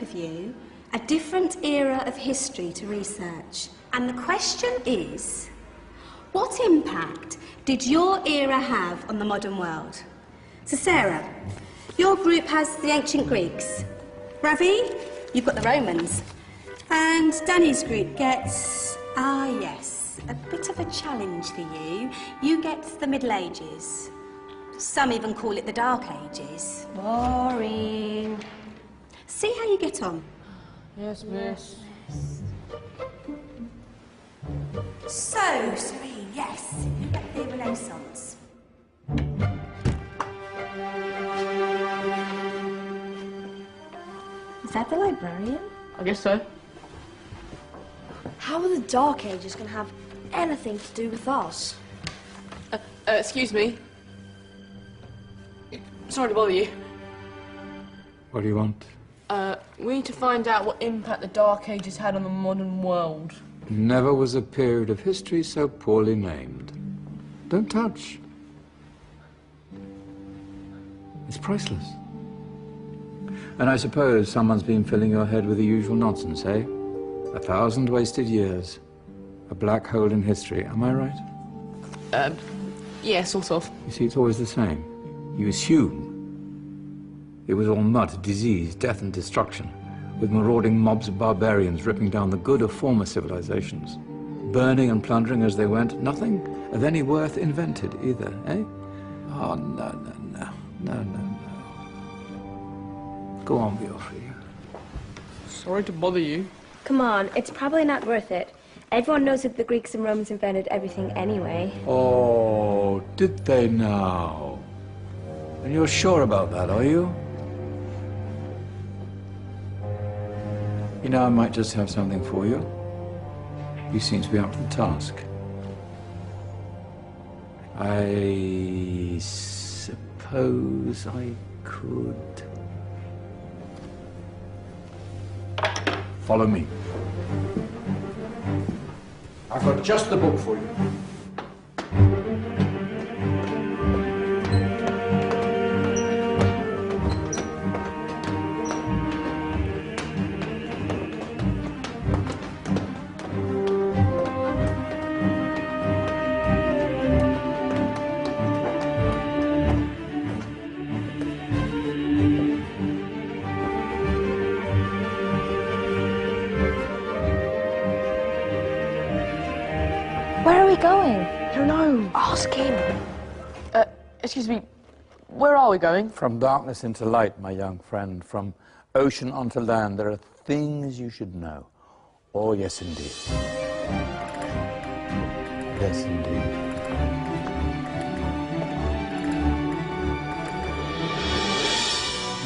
group of you a different era of history to research. And the question is, what impact did your era have on the modern world? So Sarah, your group has the ancient Greeks. Ravi, you've got the Romans. And Danny's group gets, yes, a bit of a challenge for you. You get the Middle Ages. Some even call it the Dark Ages. Boring. See how you get on. Yes, miss. So, Serene, yes, you get the Renaissance. Is that the librarian? I guess so. How are the Dark Ages going to have anything to do with us? Excuse me. Sorry to bother you. What do you want? We need to find out what impact the Dark Ages had on the modern world. Never was a period of history so poorly named. Don't touch. It's priceless. And I suppose someone's been filling your head with the usual nonsense, eh? 1,000 wasted years. A black hole in history, am I right? Yeah, sort of. You see, it's always the same. You assume it was all mud, disease, death and destruction, with marauding mobs of barbarians ripping down the good of former civilizations, burning and plundering as they went. Nothing of any worth invented either, eh? Oh, no. Go on, Beofrey. Sorry to bother you. Come on, it's probably not worth it. Everyone knows that the Greeks and Romans invented everything anyway. Oh, did they now? And you're sure about that, are you? You know, I might just have something for you. You seem to be up to the task. I suppose I could... Follow me. I've got just the book for you. Where are we going? I don't know. Ask him. Excuse me, where are we going? From darkness into light, my young friend. From ocean onto land, there are things you should know. Oh, yes, indeed. Yes, indeed.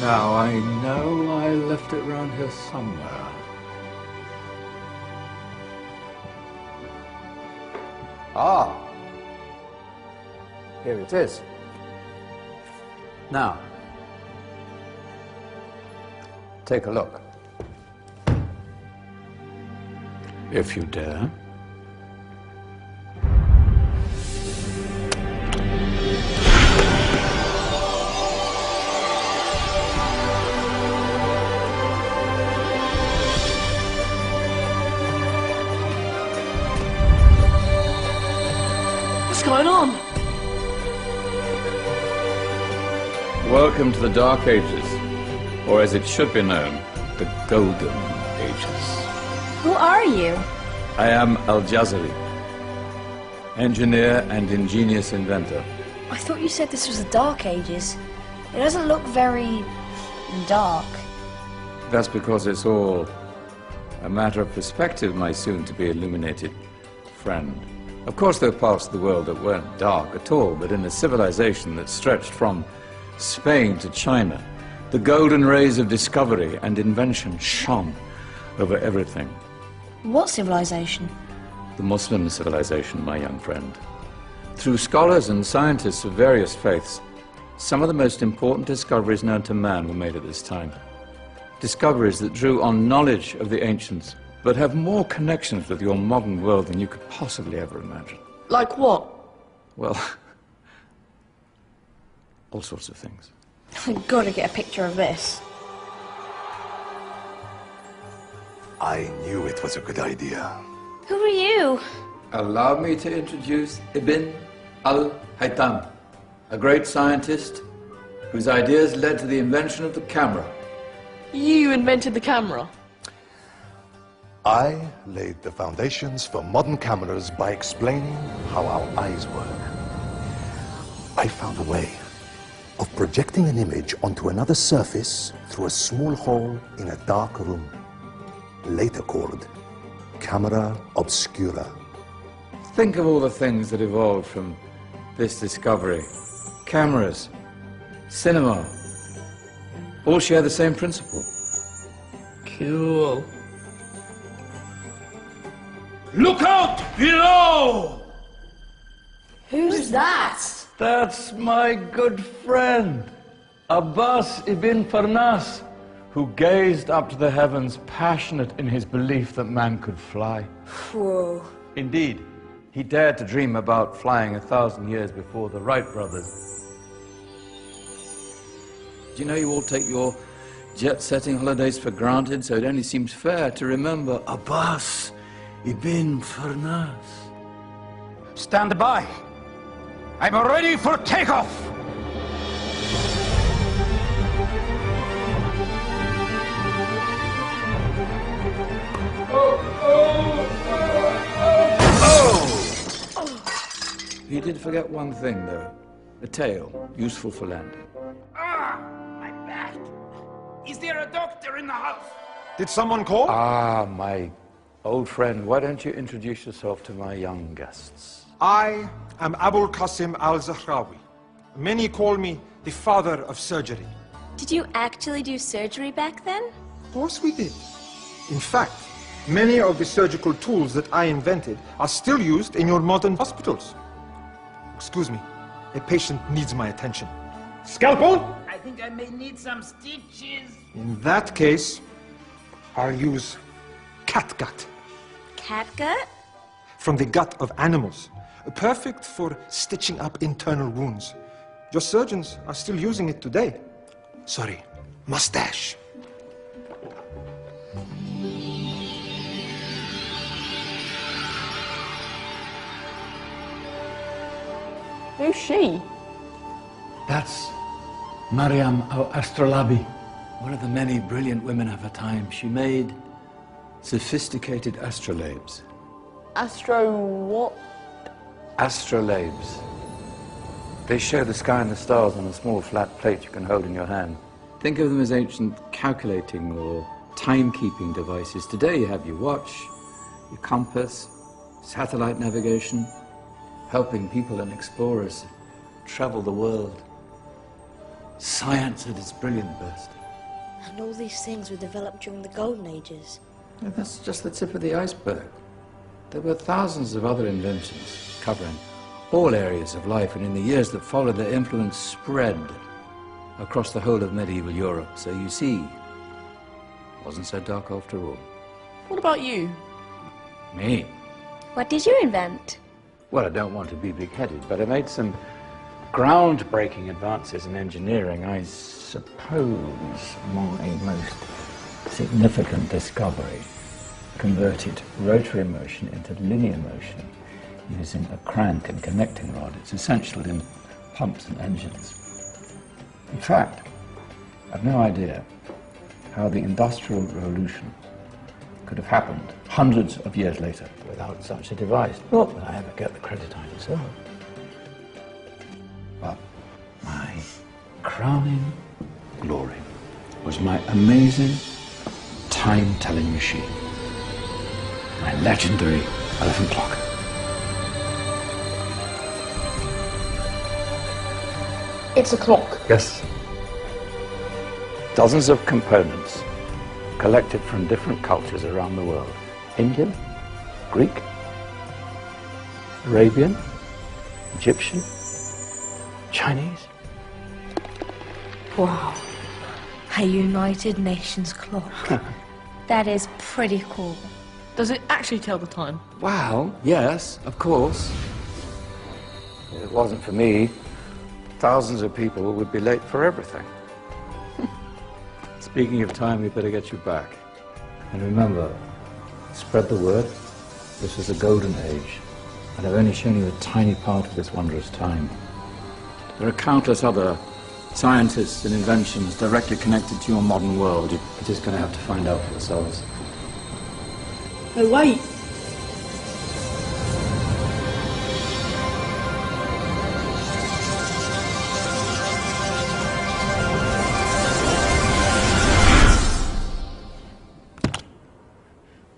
Now, I know I left it round here somewhere. Ah, here it is. Now, take a look. If you dare. What's going on? Welcome to the Dark Ages, or as it should be known, the Golden Ages. Who are you? I am Al-Jazari, engineer and ingenious inventor. I thought you said this was the Dark Ages. It doesn't look very dark. That's because it's all a matter of perspective, my soon-to-be illuminated friend. Of course, there are parts of the world that weren't dark at all, but in a civilization that stretched from Spain to China, the golden rays of discovery and invention shone over everything. What civilization? The Muslim civilization, my young friend. Through scholars and scientists of various faiths, some of the most important discoveries known to man were made at this time. Discoveries that drew on knowledge of the ancients, but have more connections with your modern world than you could possibly ever imagine. Like what? Well, all sorts of things. I've got to get a picture of this. I knew it was a good idea. Who are you? Allow me to introduce Ibn al-Haytham, a great scientist whose ideas led to the invention of the camera. You invented the camera? I laid the foundations for modern cameras by explaining how our eyes work. I found a way of projecting an image onto another surface through a small hole in a dark room, later called camera obscura. Think of all the things that evolved from this discovery. Cameras, cinema, all share the same principle. Cool. Look out below! Who's that? That's my good friend, Abbas ibn Farnas, who gazed up to the heavens, passionate in his belief that man could fly. Whoa. Indeed, he dared to dream about flying 1,000 years before the Wright brothers. Do you know you all take your jet-setting holidays for granted, so it only seems fair to remember Abbas ibn Farnas? Stand by. I'm ready for takeoff. You did forget one thing, though. A tail, useful for landing. Ah, my back. Is there a doctor in the house? Did someone call? Ah, my old friend, why don't you introduce yourself to my young guests? I am Abul Qasim al-Zahrawi. Many call me the father of surgery. Did you actually do surgery back then? Of course we did. In fact, many of the surgical tools that I invented are still used in your modern hospitals. Excuse me, a patient needs my attention. Scalpel? I think I may need some stitches. In that case, I'll use catgut. Catgut? From the gut of animals. Perfect for stitching up internal wounds. Your surgeons are still using it today. Sorry, mustache. Who's she? That's Maryam al-Astrolabi, one of the many brilliant women of her time. She made sophisticated astrolabes. Astro what? Astrolabes. They show the sky and the stars on a small flat plate you can hold in your hand. Think of them as ancient calculating or timekeeping devices. Today you have your watch, your compass, satellite navigation, helping people and explorers travel the world. Science at its brilliant best. And all these things were developed during the Golden Ages. Yeah, that's just the tip of the iceberg. There were thousands of other inventions covering all areas of life, and in the years that followed, their influence spread across the whole of medieval Europe. So you see, it wasn't so dark after all. What about you? Me? What did you invent? Well, I don't want to be big-headed, but I made some groundbreaking advances in engineering. I suppose my most significant discovery converted rotary motion into linear motion using a crank and connecting rod. It's essential in pumps and engines. In fact, I've no idea how the Industrial Revolution could have happened hundreds of years later without such a device. Not that I ever get the credit I deserve. But my crowning glory was my amazing time-telling machine, my legendary elephant clock. It's a clock. Yes. Dozens of components collected from different cultures around the world. Indian, Greek, Arabian, Egyptian, Chinese. Wow. A United Nations clock. That is pretty cool. Does it actually tell the time? Well, yes, of course. If it wasn't for me, thousands of people would be late for everything. Speaking of time, we better get you back. And remember, spread the word. This is the golden age, and I've only shown you a tiny part of this wondrous time. There are countless other scientists and inventions directly connected to your modern world. You're just going to have to find out for yourselves. No, wait!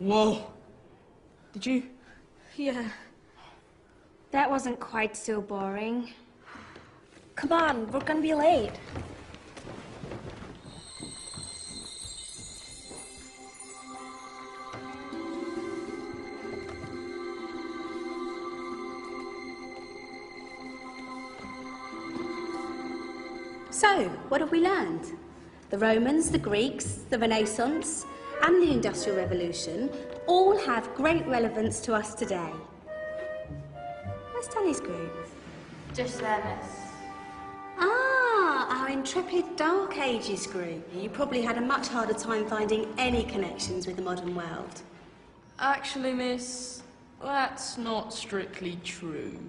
Whoa! Did you? Yeah. That wasn't quite so boring. Come on, we're gonna be late. So, what have we learned? The Romans, the Greeks, the Renaissance, and the Industrial Revolution all have great relevance to us today. Where's Danny's group? Just there, miss. Ah, our intrepid Dark Ages group. You probably had a much harder time finding any connections with the modern world. Actually, miss, that's not strictly true.